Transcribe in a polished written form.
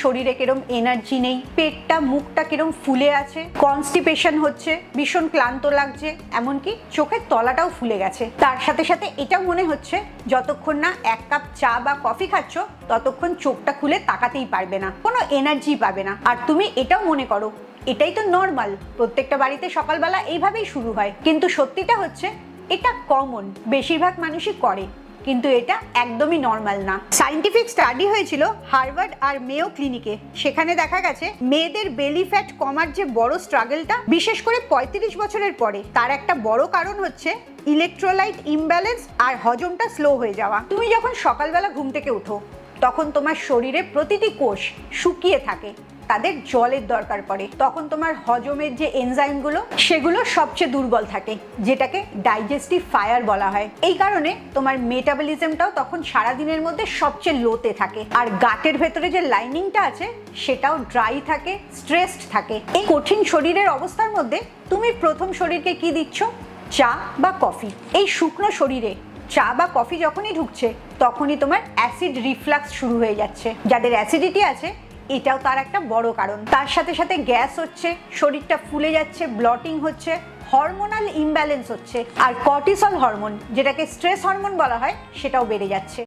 শরীরে কিরম এনার্জি নেই, পেটটা মুখটা কিরম ফুলে আছে, কনস্টিপেশন হচ্ছে, ভীষণ ক্লান্ত লাগছে, এমনকি চোখের তলাটাও ফুলে গেছে। তার সাথে সাথে এটাও মনে হচ্ছে যতক্ষণ না 1 কাপ চা বা কফি খাচ্ছ ততক্ষণ চোখটা খুলে তাকাতেই পারবে না, কোনো এনার্জি পাবে না। আর তুমি এটাও মনে করো এটাই তো নর্মাল, প্রত্যেকটা বাড়িতে সকালবেলা এইভাবেই শুরু হয়। কিন্তু সত্যিটা হচ্ছে এটা কমন, বেশিরভাগ মানুষই করে, কিন্তু এটা একদমই নর্মাল না। সায়েন্টিফিক স্টাডি হয়েছিল হার্ভার্ড আর মেয়ো ক্লিনিকে। সেখানে দেখা গেছে মেয়েদের বেলি ফ্যাট কমার যে বড় স্ট্রাগলটা, বিশেষ করে 35 বছরের পরে, তার একটা বড় কারণ হচ্ছে ইলেকট্রোলাইট ইমব্যালেন্স আর হজমটা স্লো হয়ে যাওয়া। তুমি যখন সকালবেলা ঘুম থেকে উঠো তখন তোমার শরীরে প্রতিটি কোষ শুকিয়ে থাকে, তাদের জলের দরকার পড়ে। তখন তোমার হজমের যে এনজাইমগুলো সেগুলো সবচেয়ে দুর্বল থাকে, যেটাকে ডাইজেস্টিভ ফায়ার বলা হয়। এই কারণে তোমার মেটাবলিজমটাও তখন সারাদিনের মধ্যে সবচেয়ে লোতে থাকে। আর গাটের ভেতরে যে লাইনিংটা আছে সেটাও ড্রাই থাকে, স্ট্রেসড থাকে। এই কঠিন শরীরের অবস্থার মধ্যে তুমি প্রথম শরীরকে কি দিচ্ছ? চা বা কফি। এই শুকনো শরীরে চা বা কফি যখনই ঢুকছে তখনই তোমার অ্যাসিড রিফ্লাক্স শুরু হয়ে যাচ্ছে। যাদের অ্যাসিডিটি আছে এটাও তার একটা বড় কারণ। তার সাথে সাথে গ্যাস হচ্ছে, শরীরটা ফুলে যাচ্ছে, ব্লটিং হচ্ছে, হরমোনাল ইমব্যালেন্স হচ্ছে, আর কর্টিসল হরমোন, যেটাকে স্ট্রেস হরমোন বলা হয়, সেটাও বেড়ে যাচ্ছে।